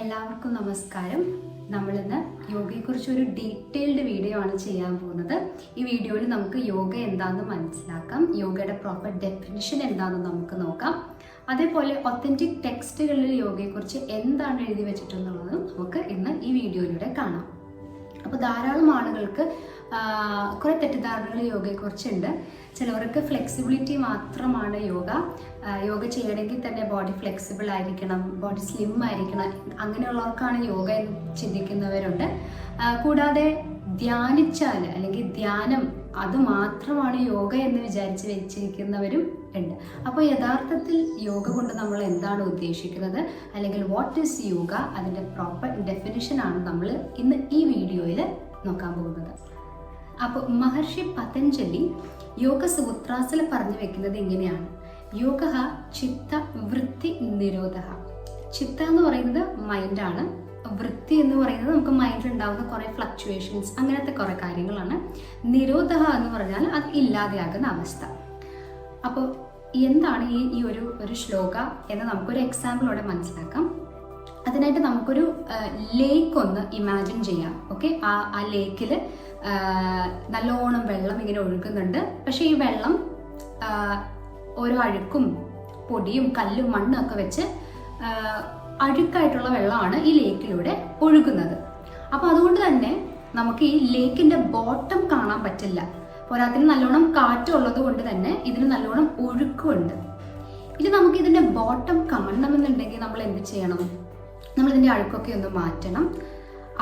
എല്ലാവർക്കും നമസ്കാരം. നമ്മളിന്ന് യോഗയെക്കുറിച്ചൊരു ഡീറ്റെയിൽഡ് വീഡിയോ ആണ് ചെയ്യാൻ പോകുന്നത്. ഈ വീഡിയോയിൽ നമുക്ക് യോഗ എന്താണെന്ന് മനസ്സിലാക്കാം, യോഗയുടെ പ്രോപ്പർ ഡെഫിനിഷൻ എന്താണെന്ന് നമുക്ക് നോക്കാം. അതേപോലെ ഒത്തൻറ്റിക് ടെക്സ്റ്റുകളിൽ യോഗയെക്കുറിച്ച് എന്താണ് എഴുതി വെച്ചിട്ടുള്ളതും നമുക്ക് ഇന്ന് ഈ വീഡിയോയിലൂടെ കാണാം. അപ്പോൾ ധാരാളം ആളുകൾക്ക് കുറേ തെറ്റിദ്ധാരണകൾ യോഗയെക്കുറിച്ചുണ്ട്. ചിലവർക്ക് ഫ്ലെക്സിബിലിറ്റി മാത്രമാണ് യോഗ ചെയ്യണമെങ്കിൽ തന്നെ ബോഡി ഫ്ലെക്സിബിൾ ആയിരിക്കണം, ബോഡി സ്ലിം ആയിരിക്കണം, അങ്ങനെയുള്ളവർക്കാണ് യോഗ എന്ന് ചിന്തിക്കുന്നവരുണ്ട്. കൂടാതെ ധ്യാനിച്ചാൽ അല്ലെങ്കിൽ ധ്യാനം അത് മാത്രമാണ് യോഗ എന്ന് വിചാരിച്ച് വെച്ചിരിക്കുന്നവരും ഉണ്ട്. അപ്പോൾ യഥാർത്ഥത്തിൽ യോഗ കൊണ്ട് നമ്മൾ എന്താണ് ഉദ്ദേശിക്കുന്നത്, അല്ലെങ്കിൽ വാട്ട് ഈസ് യോഗ, അതിൻ്റെ പ്രോപ്പർ ഡെഫിനിഷനാണ് നമ്മൾ ഇന്ന് ഈ വീഡിയോയിൽ നോക്കാൻ പോകുന്നത്. അപ്പോൾ മഹർഷി പതഞ്ജലി യോഗ സൂത്രാസിൽ പറഞ്ഞു വെക്കുന്നത് ഇങ്ങനെയാണ്: യോഗ ചിത്ത വൃത്തി നിരോധ. ചിത്ത എന്ന് പറയുന്നത് മൈൻഡാണ്, വൃത്തി എന്ന് പറയുന്നത് നമുക്ക് മൈൻഡിൽ ഉണ്ടാകുന്ന കുറേ ഫ്ലക്ച്വേഷൻസ്, അങ്ങനത്തെ കുറേ കാര്യങ്ങളാണ്. നിരോധ എന്ന് പറഞ്ഞാൽ അത് ഇല്ലാതെയാകുന്ന അവസ്ഥ. അപ്പോൾ എന്താണ് ഈ ഒരു ശ്ലോക എന്ന് നമുക്കൊരു എക്സാമ്പിളോടെ മനസ്സിലാക്കാം. അതിനായിട്ട് നമുക്കൊരു ലേക്ക് ഒന്ന് ഇമാജിൻ ചെയ്യാം. ഓക്കെ, ആ ലേക്കിൽ നല്ലോണം വെള്ളം ഇങ്ങനെ ഒഴുകുന്നുണ്ട്. പക്ഷേ ഈ വെള്ളം ഓരോ അഴുക്കും പൊടിയും കല്ലും മണ്ണും ഒക്കെ വെച്ച് അഴുക്കായിട്ടുള്ള വെള്ളമാണ് ഈ ലേക്കിലൂടെ ഒഴുകുന്നത്. അപ്പോൾ അതുകൊണ്ട് തന്നെ നമുക്ക് ഈ ലേക്കിൻ്റെ ബോട്ടം കാണാൻ പറ്റില്ല. പോരാത്തിന് നല്ലോണം കാറ്റുള്ളത് കൊണ്ട് തന്നെ ഇതിന് നല്ലോണം ഒഴുക്കുമുണ്ട്. ഇനി നമുക്ക് ഇതിൻ്റെ ബോട്ടം കാണണമെന്നുണ്ടെങ്കിൽ നമ്മൾ എന്ത് ചെയ്യണം? നമ്മളിതിൻ്റെ അഴുക്കൊക്കെ ഒന്ന് മാറ്റണം.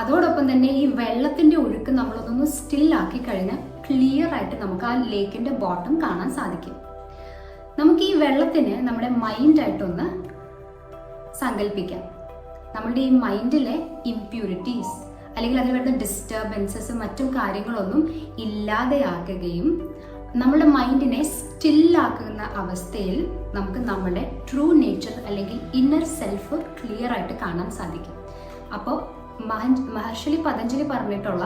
അതോടൊപ്പം തന്നെ ഈ വെള്ളത്തിൻ്റെ ഒഴുക്ക് നമ്മളൊന്ന് സ്റ്റില്ലാക്കി കഴിഞ്ഞാൽ ക്ലിയർ ആയിട്ട് നമുക്ക് ആ ലേക്കിൻ്റെ ബോട്ടം കാണാൻ സാധിക്കും. നമുക്ക് ഈ വെള്ളത്തിന് നമ്മുടെ മൈൻഡായിട്ടൊന്ന് സങ്കല്പിക്കാം. നമ്മളുടെ ഈ മൈൻഡിലെ ഇംപ്യൂരിറ്റീസ് അല്ലെങ്കിൽ അതിൽ വരുന്ന ഡിസ്റ്റർബൻസസ് മറ്റും കാര്യങ്ങളൊന്നും ഇല്ലാതെയാക്കുകയും നമ്മുടെ മൈൻഡിനെ സ്റ്റില്ലാക്കുന്ന അവസ്ഥയിൽ നമുക്ക് നമ്മുടെ ട്രൂ നേച്ചർ അല്ലെങ്കിൽ ഇന്നർ സെൽഫ് ക്ലിയർ ആയിട്ട് കാണാൻ സാധിക്കും. അപ്പോൾ മഹർഷി പതഞ്ജലി പറഞ്ഞിട്ടുള്ള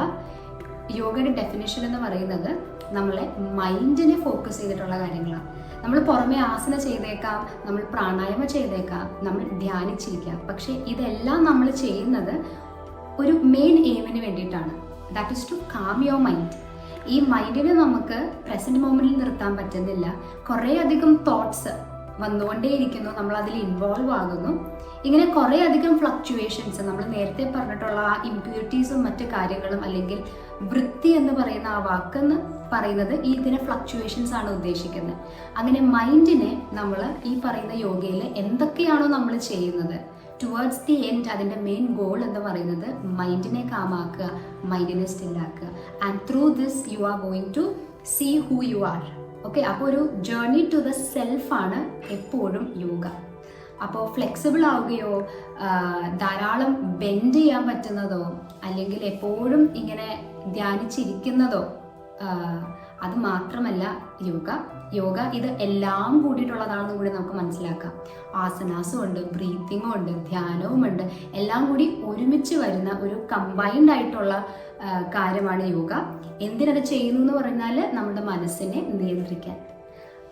യോഗയുടെ ഡെഫിനേഷൻ എന്ന് പറയുന്നത് നമ്മളെ മൈൻഡിനെ ഫോക്കസ് ചെയ്തിട്ടുള്ള കാര്യങ്ങളാണ്. നമ്മൾ പുറമെ ആസന ചെയ്തേക്കാം, നമ്മൾ പ്രാണായാമ ചെയ്തേക്കാം, നമ്മൾ ധ്യാനിച്ചിരിക്കാം. പക്ഷേ ഇതെല്ലാം നമ്മൾ ചെയ്യുന്നത് ഒരു മെയിൻ എയിമിന് വേണ്ടിയിട്ടാണ്. That is to calm your mind. ഈ മൈൻഡിനെ നമുക്ക് പ്രസന്റ് മൊമെന്റിൽ നിർത്താൻ പറ്റുന്നില്ല. കുറേ അധികം തോട്ട്സ് വന്നുകൊണ്ടേയിരിക്കുന്നു, നമ്മൾ അതിൽ ഇൻവോൾവ് ആകുന്നു. ഇങ്ങനെ കുറേ അധികം ഫ്ലക്ച്വേഷൻസ്, നമ്മൾ നേരത്തെ പറഞ്ഞിട്ടുള്ള ആ ഇംപ്യൂരിറ്റീസും മറ്റു കാര്യങ്ങളും, അല്ലെങ്കിൽ വൃത്തി എന്ന് പറയുന്ന ആ വാക്കെന്ന് പറയുന്നത് ഇതിനെ ഫ്ലക്ച്വേഷൻസ് ആണ് ഉദ്ദേശിക്കുന്നത്. അങ്ങനെ മൈൻഡിനെ നമ്മൾ ഈ പറയുന്ന യോഗയിൽ എന്തൊക്കെയാണോ നമ്മൾ ചെയ്യുന്നത്, ടുവേർഡ്സ് ദി എൻഡ് അതിൻ്റെ മെയിൻ ഗോൾ എന്ന് പറയുന്നത് മൈൻഡിനെ കാമാക്കുക, മൈൻഡിനെ സ്റ്റില്ലാക്കുക. And through this you are going to see who you are. Okay, അപ്പോൾ ഒരു ജേർണി ടു ദ സെൽഫാണ് എപ്പോഴും യോഗ. അപ്പോൾ ഫ്ലെക്സിബിൾ ആവുകയോ ധാരാളം ബെൻഡ് ചെയ്യാൻ പറ്റുന്നതോ അല്ലെങ്കിൽ എപ്പോഴും ഇങ്ങനെ ധ്യാനിച്ചിരിക്കുന്നതോ അത് മാത്രമല്ല യോഗ ഇത് എല്ലാം കൂടിയിട്ടുള്ളതാണെന്ന് കൂടി നമുക്ക് മനസ്സിലാക്കാം. ആസനാസും ഉണ്ട്, ബ്രീത്തിങ്ങും ഉണ്ട്, ധ്യാനവും ഉണ്ട്, എല്ലാം കൂടി ഒരുമിച്ച് വരുന്ന ഒരു കമ്പൈൻഡ് ആയിട്ടുള്ള കാര്യമാണ് യോഗ. എന്തിനത് ചെയ്യുന്നു എന്ന് പറഞ്ഞാൽ നമ്മുടെ മനസ്സിനെ നിയന്ത്രിക്കാൻ.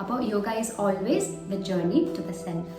അപ്പോൾ yoga is always the journey to the self.